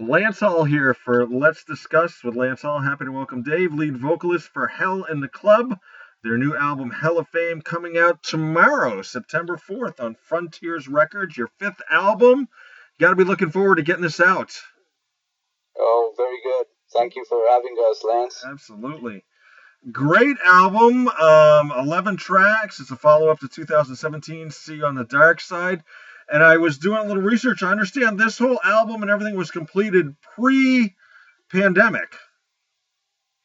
Lance Hall here for Let's Discuss with Lance Hall. Happy to welcome Dave, lead vocalist for Hell in the Club. Their new album, Hell of Fame, coming out tomorrow, September 4th on Frontiers Records, your fifth album. You got to be looking forward to getting this out. Oh, very good. Thank you for having us, Lance. Absolutely. Great album, 11 tracks. It's a follow-up to 2017, See You on the Dark Side. And I was doing a little research. I understand this whole album and everything was completed pre-pandemic.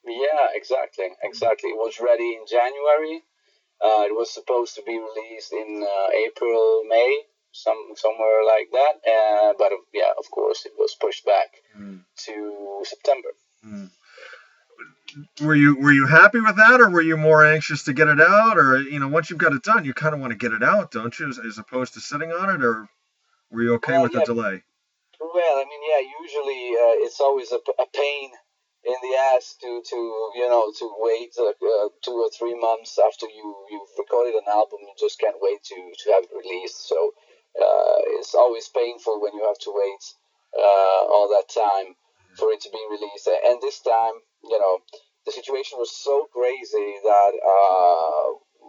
Yeah, exactly. It was ready in January. It was supposed to be released in April, May, somewhere like that. But yeah, of course, it was pushed back to September. Were you happy with that, or were you more anxious to get it out? Or once you've got it done, you kind of want to get it out, don't you, as opposed to sitting on it? Or were you okay with the delay? Well, I mean, yeah, usually it's always a pain in the ass to wait 2 or 3 months after you've recorded an album. You just can't wait to have it released. So it's always painful when you have to wait all that time for it to be released. And this time, the situation was so crazy that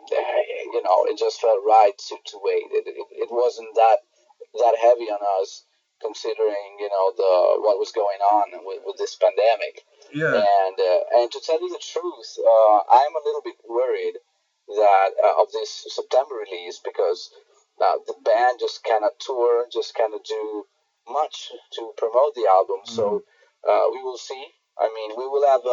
it just felt right to wait. It wasn't that heavy on us, considering what was going on with this pandemic. Yeah. And to tell you the truth, I'm a little bit worried that of this September release, because the band just cannot tour, just cannot do much to promote the album. So we will see. I mean, we will have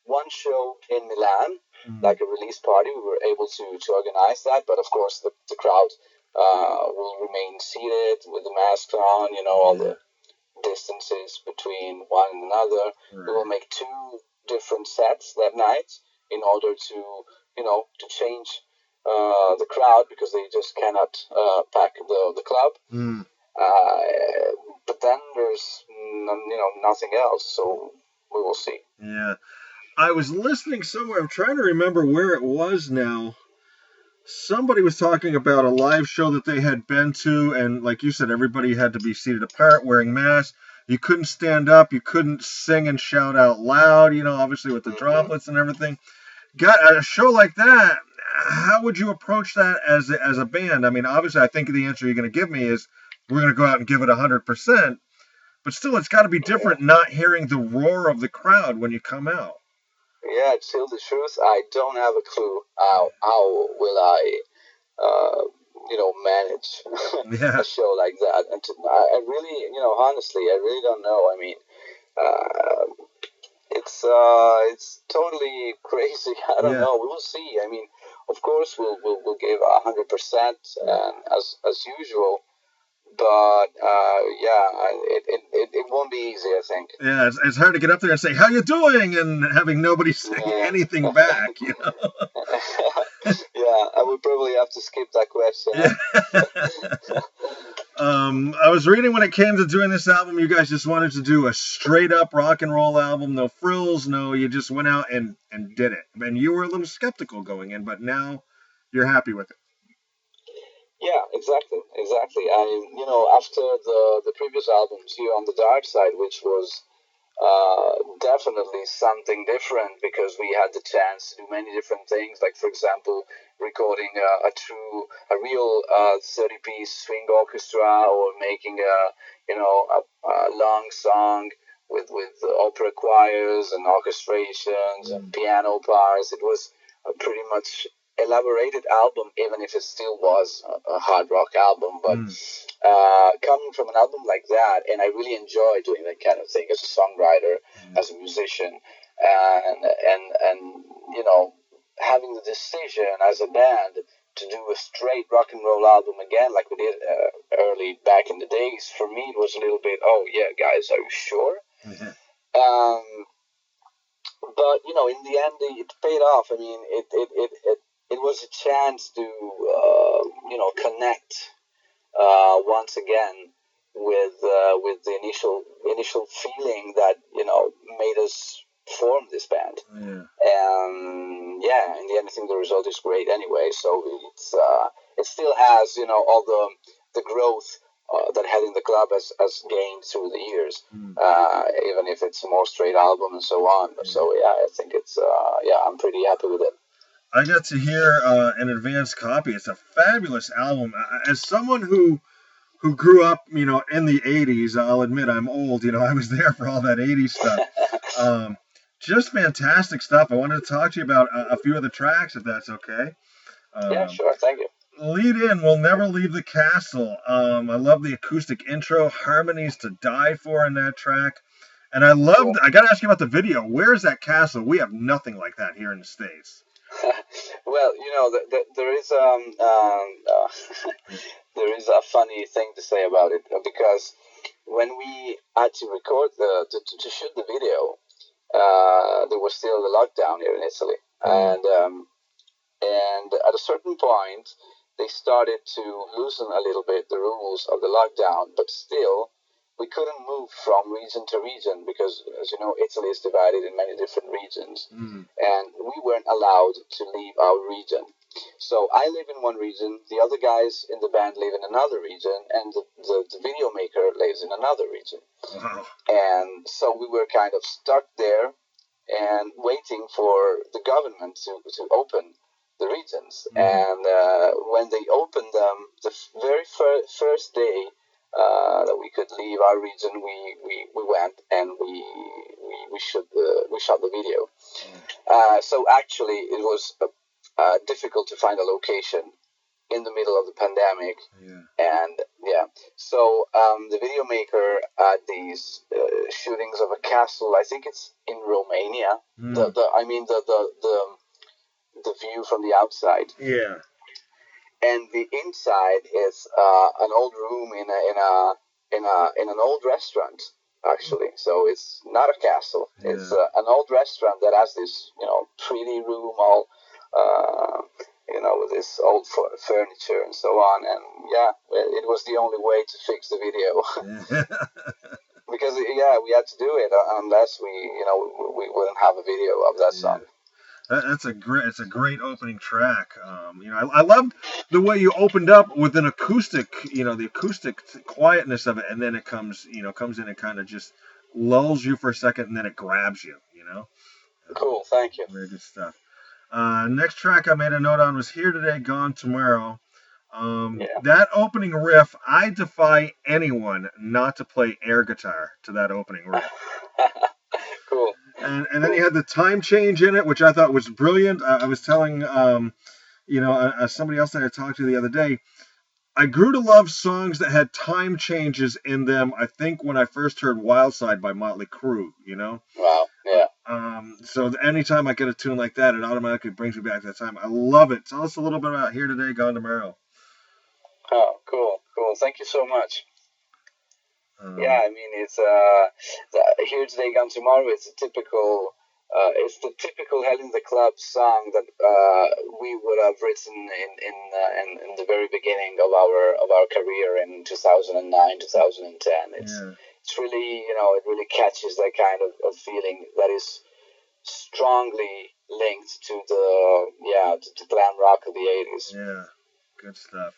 one show in Milan, like a release party. We were able to organize that, but of course the crowd will remain seated with the masks on, all the distances between one and another. Right. We will make 2 different sets that night in order to change the crowd, because they just cannot pack the club. But then there's nothing else, so we will see. Yeah. I was listening somewhere. I'm trying to remember where it was now. Somebody was talking about a live show that they had been to, and like you said, everybody had to be seated apart, wearing masks. You couldn't stand up. You couldn't sing and shout out loud, obviously with the droplets and everything. Got a show like that, how would you approach that as a band? I mean, obviously, I think the answer you're going to give me is we're going to go out and give it 100%. But still, it's got to be different not hearing the roar of the crowd when you come out. Yeah, to tell the truth, I don't have a clue how will I, manage a show like that. And I really, honestly, I really don't know. I mean, it's totally crazy. I don't know. We will see. I mean, of course, we'll give 100%, and as usual. But it won't be easy, I think. Yeah, it's hard to get up there and say how you doing and having nobody say anything back. Yeah, I would probably have to skip that question. I was reading when it came to doing this album, you guys just wanted to do a straight up rock and roll album, no frills, you just went out and did it. And you were a little skeptical going in, but now you're happy with it. Yeah, exactly. After the previous albums, Here on the Dark Side, which was definitely something different, because we had the chance to do many different things, like, for example, recording a real 30-piece string orchestra, or making a long song with opera choirs and orchestrations and piano parts. It was a pretty much elaborated album, even if it still was a hard rock album. But coming from an album like that, and I really enjoy doing that kind of thing as a songwriter, as a musician, and having the decision as a band to do a straight rock and roll album again, like we did early back in the days. For me, it was a little bit, oh yeah, guys, are you sure? But in the end, it paid off. I mean, it was a chance to connect once again with the initial feeling that made us form this band. And in the end, I think the result is great anyway. So it still has all the growth that Heading the Club has gained through the years, even if it's a more straight album and so on. So yeah, I think it's I'm pretty happy with it. I got to hear an advanced copy. It's a fabulous album. As someone who grew up, in the 80s, I'll admit I'm old. I was there for all that 80s stuff. Just fantastic stuff. I wanted to talk to you about a few of the tracks, if that's okay. Yeah, sure. Thank you. Lead in, We'll Never Leave the Castle. I love the acoustic intro, harmonies to die for in that track. And I got to ask you about the video. Where's that castle? We have nothing like that here in the States. Well, there is there is a funny thing to say about it, because when we had to record to shoot the video, there was still the lockdown here in Italy, and at a certain point they started to loosen a little bit the rules of the lockdown, but still we couldn't move from region to region because, as you know, Italy is divided in many different regions, and we weren't allowed to leave our region. So I live in one region, the other guys in the band live in another region, and the video maker lives in another region. Wow. And so we were kind of stuck there and waiting for the government to open the regions. And when they opened them, the very first day that we could leave our region, we went and we shot the video. So actually it was difficult to find a location in the middle of the pandemic. And so the video maker had these shootings of a castle. I think it's in Romania. The view from the outside. Yeah. And the inside is an old room in an old restaurant, actually. So it's not a castle. Yeah. It's an old restaurant that has this, pretty room all, with this old furniture and so on. And it was the only way to fix the video. Because we had to do it unless we wouldn't have a video of that song. It's a great opening track. I loved the way you opened up with an acoustic, the acoustic quietness of it, and then it comes in and kind of just lulls you for a second, and then it grabs you, Cool, thank you. Very good stuff. Next track I made a note on was Here Today, Gone Tomorrow. That opening riff, I defy anyone not to play air guitar to that opening riff. Cool. And then you had the time change in it, which I thought was brilliant. I was telling, somebody else that I talked to the other day, I grew to love songs that had time changes in them, I think, when I first heard Wild Side by Motley Crue, Wow, yeah. So anytime I get a tune like that, it automatically brings me back to that time. I love it. Tell us a little bit about Here Today, Gone Tomorrow. Oh, cool. Thank you so much. It's Here Today, Gone Tomorrow. It's the typical Hell in the Club song that we would have written in the very beginning of our career in 2009, 2010. It's really, it really catches that kind of feeling that is strongly linked to the glam rock of the 80s. Yeah, good stuff.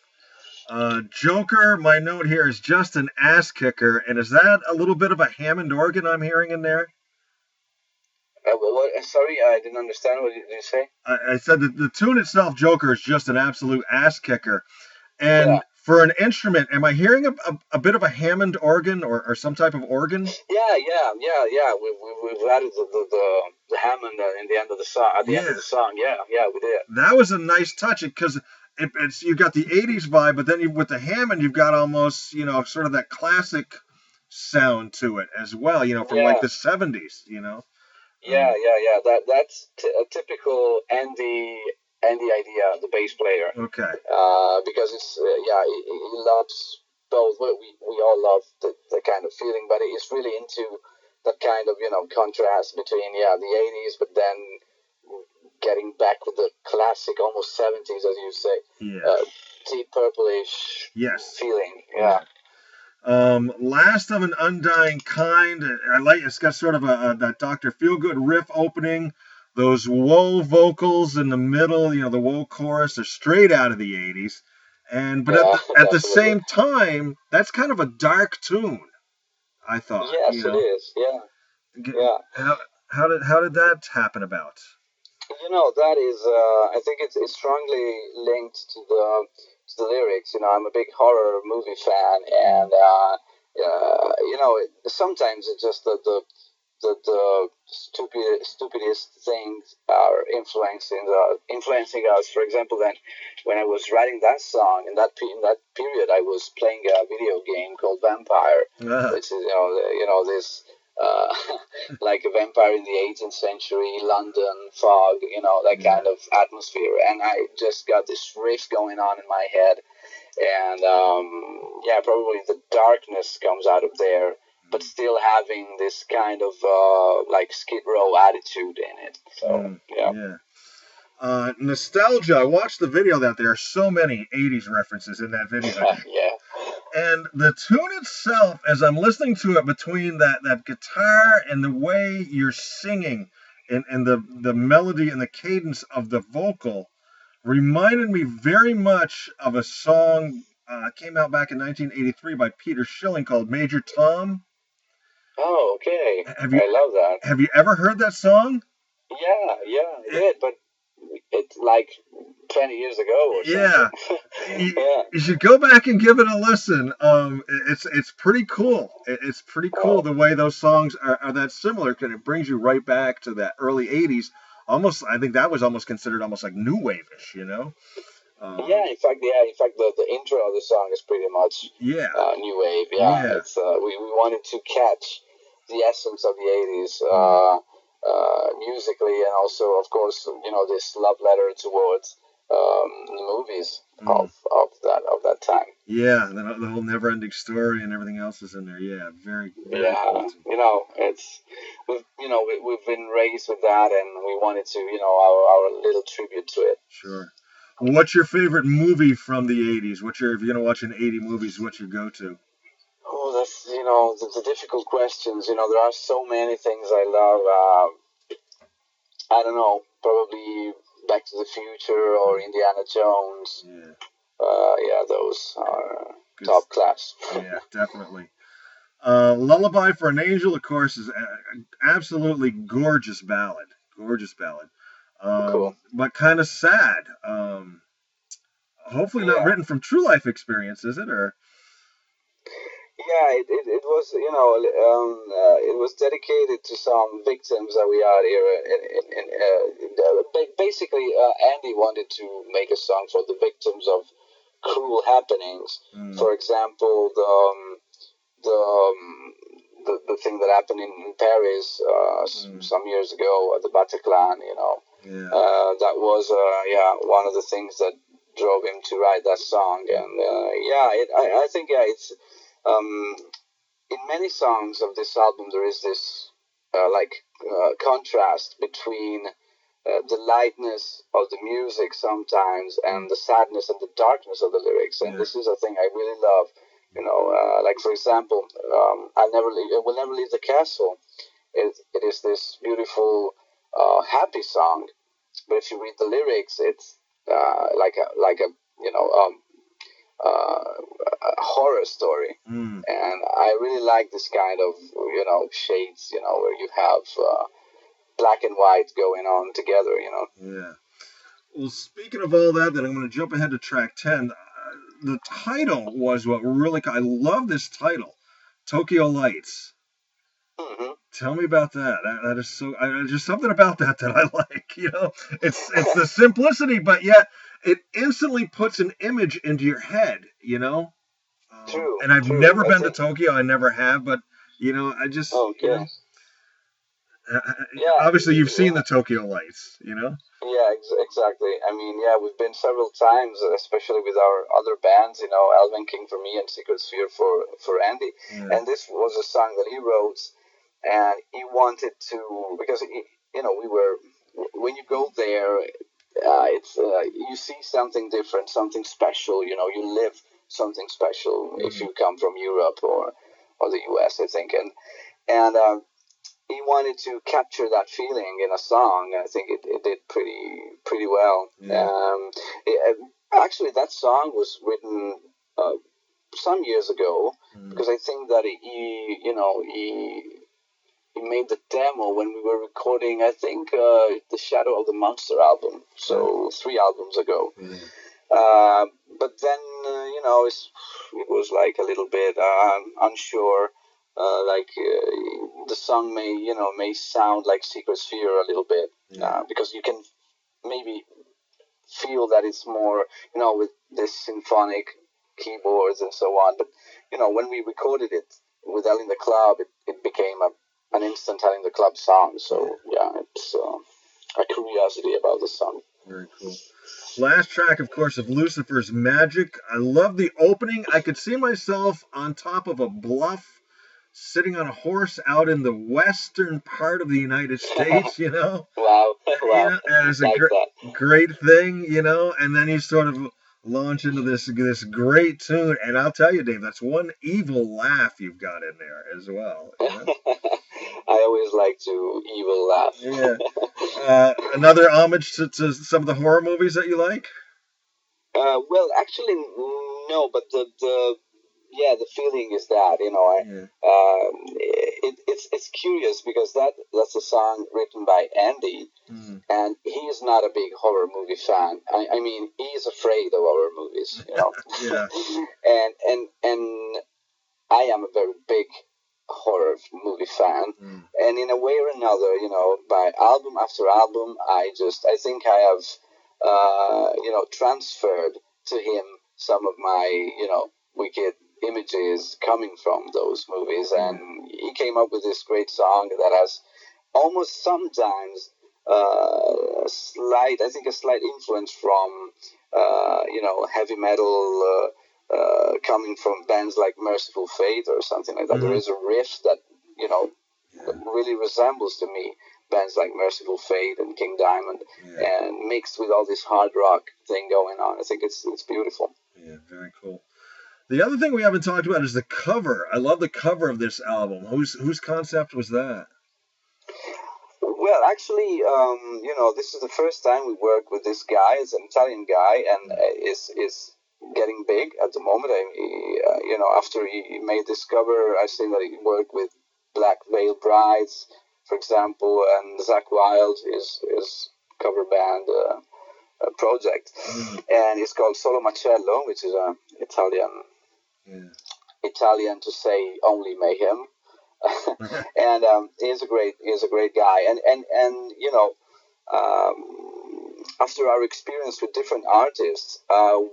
Joker, my note here is just an ass kicker, and is that a little bit of a Hammond organ I'm hearing in there? Sorry, I didn't understand. What did you say? I said that the tune itself, Joker, is just an absolute ass kicker. And for an instrument, am I hearing a bit of a Hammond organ or some type of organ? Yeah. We've added the Hammond in the end of the song. At the end of the song, yeah, we did. That was a nice touch, because it's you've got the 80s vibe, but then with the Hammond, you've got almost, sort of that classic sound to it as well, from like the 70s, Yeah. That's a typical Andy idea, the bass player. Okay. Because it's he loves both. We all love the kind of feeling, but he's really into that kind of contrast between the 80s, but then getting back with the classic, almost 70s, as you say, deep purplish feeling. Yeah. Last of an Undying Kind. I like it's got sort of that Dr. Feelgood riff opening. Those woe vocals in the middle, the woe chorus are straight out of the 80s. But at the same time, that's kind of a dark tune, I thought. Yes, it is. Yeah, yeah. How did that happen about? That is. I think it's strongly linked to the lyrics. I'm a big horror movie fan, and sometimes it's just the stupidest things are influencing us. For example, then when I was writing that song in that period, I was playing a video game called Vampire, which is this uh, like a vampire in the 18th century, London, fog, that kind of atmosphere, and I just got this riff going on in my head, and probably the darkness comes out of there, but still having this kind of like Skid Row attitude in it. So nostalgia. I watched the video that there are so many 80s references in that video. Yeah. And the tune itself, as I'm listening to it, between that guitar and the way you're singing and the melody and the cadence of the vocal, reminded me very much of a song came out back in 1983 by Peter Schilling called Major Tom. Oh, okay. I love that. Have you ever heard that song? Yeah, I did, but it's like 20 years ago or something. You should go back and give it a listen. It's pretty cool. It's pretty cool the way those songs are that similar, because it brings you right back to that early 80s. Almost, I think that was almost considered almost like new wave-ish, in fact, the intro of the song is pretty much new wave. It's we wanted to catch the essence of the 80s musically, and also, of course, this love letter towards the movies of that time. Yeah, the whole never-ending story and everything else is in there. Yeah, very cool. It's we've been raised with that, and we wanted to our little tribute to it. Sure. What's your favorite movie from the 80s? If you're going to watch an 80 movies, what's your go-to? Oh, that's, the difficult questions. There are so many things I love. I don't know, probably Back to the Future or Indiana Jones. Those are good top class. Yeah, definitely. Lullaby for an Angel, of course, is an absolutely gorgeous ballad. Cool. But kind of sad. Hopefully not written from true life experience, is it? Or it was, it was dedicated to some victims that we had here. Basically, Andy wanted to make a song for the victims of cruel happenings. For example, the thing that happened in Paris some years ago at the Bataclan. That was one of the things that drove him to write that song. And I think it's. In many songs of this album, there is this contrast between the lightness of the music sometimes and the sadness and the darkness of the lyrics. And this is a thing I really love. Like, for example, I will never leave the castle. It is this beautiful, happy song, but if you read the lyrics, it's like a horror story, and I really like this kind of shades, where you have black and white going on together. Yeah. Well, speaking of all that, then I'm going to jump ahead to track 10. The title was what really I love this title, Tokyo Lights. Tell me about that. That is so. Just something about that I like. It's the simplicity, but yet it instantly puts an image into your head. True. And I've never been to Tokyo. I never have, but I just. Okay. Obviously, you've seen the Tokyo Lights. Yeah, exactly. I mean, we've been several times, especially with our other bands. Alvin King for me and Secret Sphere for Andy. And this was a song that he wrote. And he wanted to, because we were, when you go there, it's you see something different, something special. You live something special if you come from Europe or the US, I think. And he wanted to capture that feeling in a song. I think it did pretty well. Actually, that song was written some years ago, because I think that he made the demo when we were recording, I think, the Shadow of the Monster album, so 3 albums ago. But then, it was like a little bit unsure. The song may sound like Secret Sphere a little bit, because you can maybe feel that it's more, with this symphonic keyboards and so on. But, when we recorded it with Hell in the Club, it became an instant Hell in the Club song. So, it's a curiosity about the song. Very cool. Last track, of course, of Lucifer's Magic. I love the opening. I could see myself on top of a bluff, sitting on a horse out in the western part of the United States, Wow. And it's a great thing, and then you sort of launch into this great tune. And I'll tell you, Dave, that's one evil laugh you've got in there as well. I always like to evil laugh. Yeah. Another homage to some of the horror movies that you like? Well, actually, no, but the feeling is that, it's curious because that's a song written by Andy, and he is not a big horror movie fan. I mean, he is afraid of horror movies, Yeah. and I am a very big horror movie fan, and in a way or another, by album after album, I think I have, transferred to him some of my, wicked images coming from those movies, and he came up with this great song that has almost sometimes a slight influence from, heavy metal, coming from bands like Merciful Fate or something like that. There is a riff that, that really resembles to me bands like Merciful Fate and King Diamond, and mixed with all this hard rock thing going on. I think it's beautiful. Yeah, very cool. The other thing we haven't talked about is the cover. I love the cover of this album. Whose concept was that? Well, actually, this is the first time we work with this guy. It's an Italian guy, and is getting big at the moment. After he made this cover, I've seen that he worked with Black Veil Brides, for example, and Zakk Wylde, his cover band project, and it's called Solo Macello, which is a Italian to say only mayhem. And he's a great guy, and after our experience with different artists,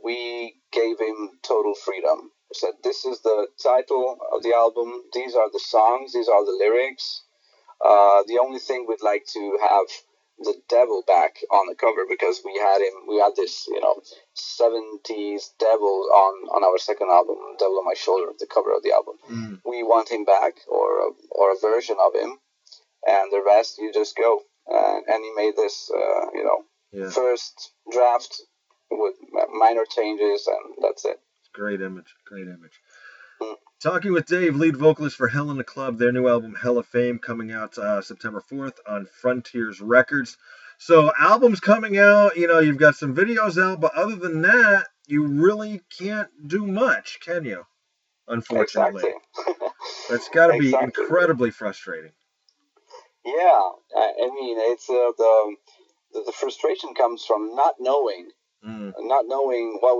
we gave him total freedom. We said, this is the title of the album, these are the songs, these are the lyrics. The only thing we'd like to have the devil back on the cover, because we had this 70s devil on our second album, Devil on My Shoulder, the cover of the album. We want him back, or a version of him, and the rest you just go. And he made this first draft with minor changes, and that's it. Great image. Talking with Dave, lead vocalist for Hell in the Club, their new album Hell of Fame, coming out September 4th on Frontiers Records. So albums coming out, you've got some videos out, but other than that, you really can't do much, can you? Unfortunately. Exactly. That's got to be incredibly frustrating. Yeah, I mean, it's the frustration comes from not knowing what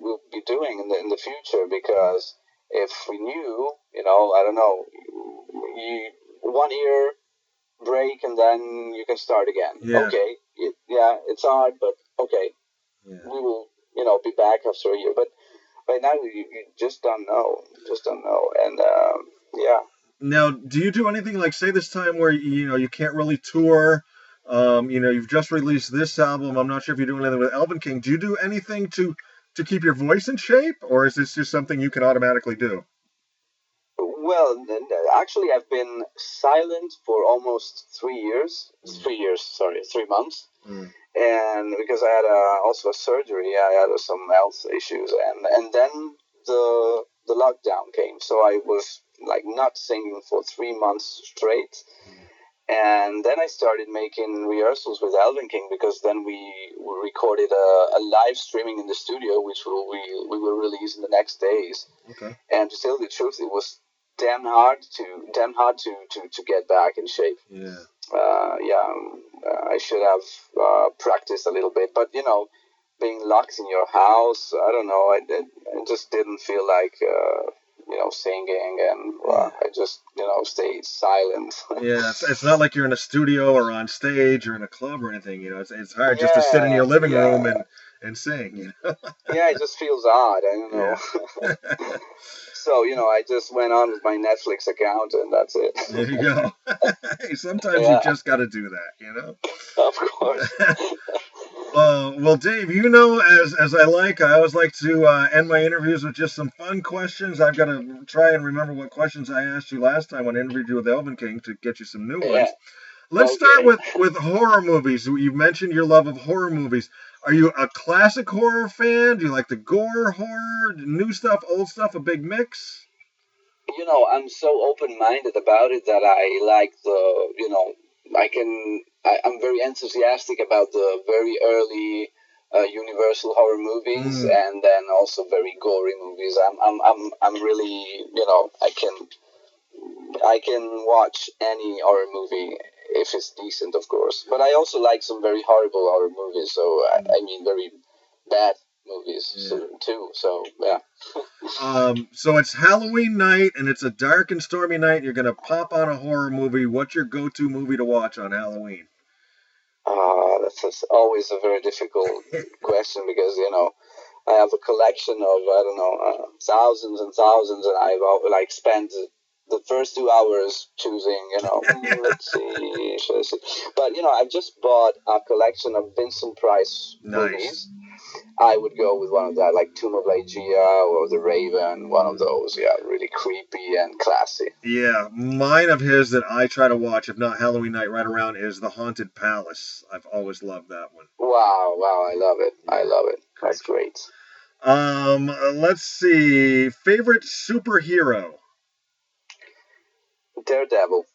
we'll be doing in the future, because if we knew, I don't know, 1 year break and then you can start again. Yeah. Okay, it's hard, but okay, we will, be back after a year. But right now, you just don't know, and Now, do you do anything like, say, this time where you can't really tour? You've just released this album. I'm not sure if you're doing anything with Elven King. Do you do anything to keep your voice in shape, or is this just something you can automatically do? Well, actually, I've been silent for almost 3 years. 3 months. And because I had also a surgery, I had some health issues, and then the lockdown came, so I was like not singing for 3 months straight. And then I started making rehearsals with Elven King, because then we recorded a live streaming in the studio, which we will release in the next days. Okay. And to tell the truth, it was damn hard to get back in shape. Yeah. I should have practiced a little bit, but being locked in your house, I don't know, I just didn't feel like singing, and I just stayed silent. Yeah, it's not like you're in a studio or on stage or in a club or anything. It's hard just to sit in your living room and sing. Yeah, it just feels odd. I don't know. Yeah. So I just went on with my Netflix account, and that's it. There you go. Hey, sometimes you just got to do that. Of course. Well, Dave, as I always like to end my interviews with just some fun questions. I've got to try and remember what questions I asked you last time when I interviewed you with Elven King to get you some new ones. Let's start with horror movies. You mentioned your love of horror movies. Are you a classic horror fan? Do you like the gore horror, new stuff, old stuff, a big mix? I'm so open-minded about it that I like I'm very enthusiastic about the very early Universal horror movies, and then also very gory movies. I'm really, I can watch any horror movie if it's decent, of course. But I also like some very horrible horror movies. So I mean, very bad movies too. So yeah. So it's Halloween night, and it's a dark and stormy night. You're gonna pop on a horror movie. What's your go-to movie to watch on Halloween? That's always a very difficult question, because I have a collection of, I don't know, thousands and thousands, and I've like spent the first 2 hours choosing, let's see, should I see? But I've just bought a collection of Vincent Price movies. I would go with one of that, like Tomb of Lygia or The Raven, one of those. Yeah, really creepy and classy. Yeah, mine of his that I try to watch, if not Halloween night right around, is The Haunted Palace. I've always loved that one. Wow, I love it. I love it. That's great. Let's see. Favorite superhero? Daredevil.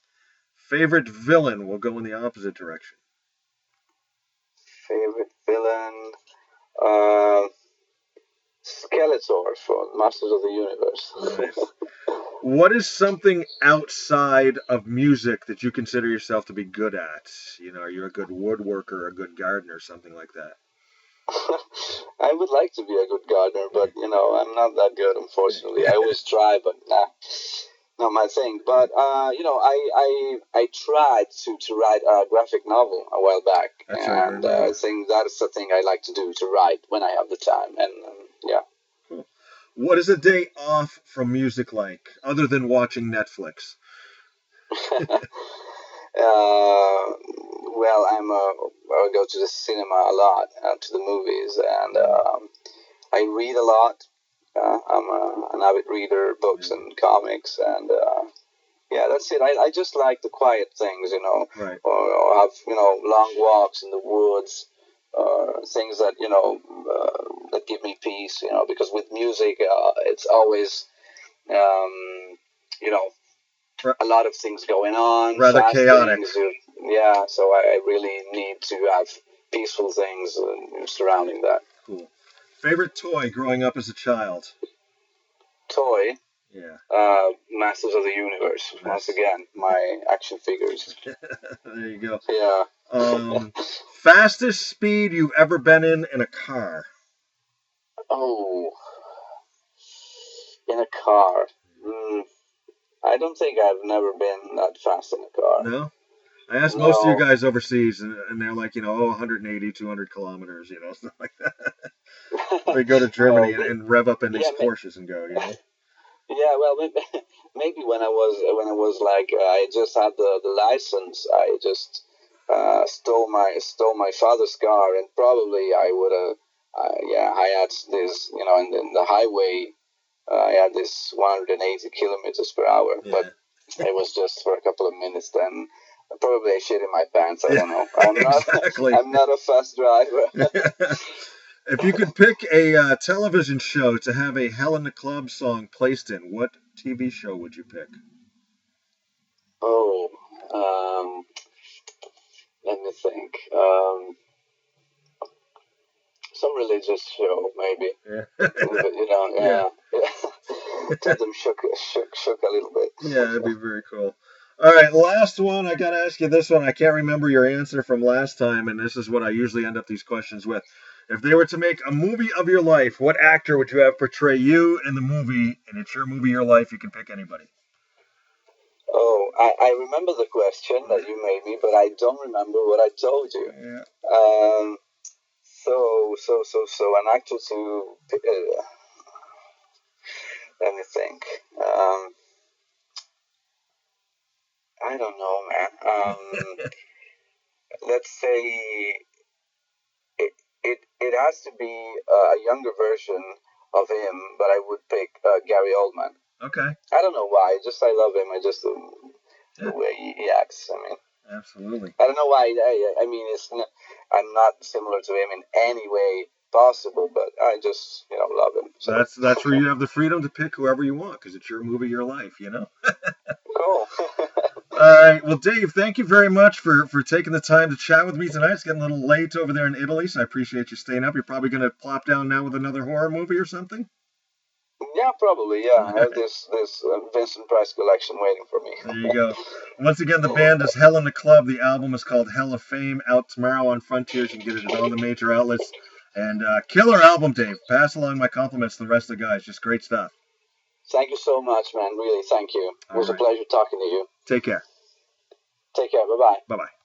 Favorite villain? We'll go in the opposite direction. Favorite villain? Skeletor from Masters of the Universe. Nice. What is something outside of music that you consider yourself to be good at? Are you a good woodworker, a good gardener, something like that? I would like to be a good gardener, but I'm not that good, unfortunately. I always try, but nah, not my thing. But I tried to write a graphic novel a while back, and I think that's the thing I like to do, to write when I have the time, and yeah. Cool. What is a day off from music like, other than watching Netflix? Well, I go to the cinema a lot, to the movies, and I read a lot. I'm an avid reader, books and comics, and yeah, that's it. I just like the quiet things, right. or have long walks in the woods, or things that that give me peace, because with music, it's always a lot of things going on, rather chaotic. Yeah, so I really need to have peaceful things surrounding that. Cool. Favorite toy growing up as a child? Toy? Yeah. Masters of the Universe. Nice. Once again, my action figures. There you go. Yeah. Fastest speed you've ever been in a car? Oh. In a car. I don't think I've never been that fast in a car. No? I asked most of you guys overseas, and they're like, 180, 200 kilometers, stuff like that. They go to Germany and rev up in these Porsches and go, Yeah, well, maybe when I was like, I just had the license, I just stole my father's car, and probably I would have, I had this, in the highway, I had this 180 kilometers per hour, but it was just for a couple of minutes. Then probably I shit in my pants. I don't know. I'm not a fast driver. If you could pick a television show to have a Hell in the Club song placed in, what TV show would you pick? Oh, religious show, maybe. Yeah. You know, yeah. Get them shook a little bit. Yeah, that'd be very cool. All right, last one. I got to ask you this one. I can't remember your answer from last time, and this is what I usually end up these questions with. If they were to make a movie of your life, what actor would you have portray you in the movie? And it's your movie, your life. You can pick anybody. Oh, I remember the question that you made me, but I don't remember what I told you. Yeah. So an actor to let me think. I don't know, man. Let's say it has to be a younger version of him, but I would pick Gary Oldman. Okay. I don't know why. Just I love him. I just the way he acts. I mean, absolutely. I don't know why. I mean, I'm not similar to him in any way possible, but I just love him. So that's where you have the freedom to pick whoever you want because it's your movie, your life. Cool. All right. Well, Dave, thank you very much for taking the time to chat with me tonight. It's getting a little late over there in Italy, so I appreciate you staying up. You're probably going to plop down now with another horror movie or something? Yeah, probably. Yeah, I have this Vincent Price collection waiting for me. There you go. Once again, the band is Hell in the Club. The album is called Hell of Fame, out tomorrow on Frontiers. You can get it at all the major outlets. And killer album, Dave. Pass along my compliments to the rest of the guys. Just great stuff. Thank you so much, man. Really, thank you. It was a pleasure talking to you. Take care. Take care. Bye-bye. Bye-bye.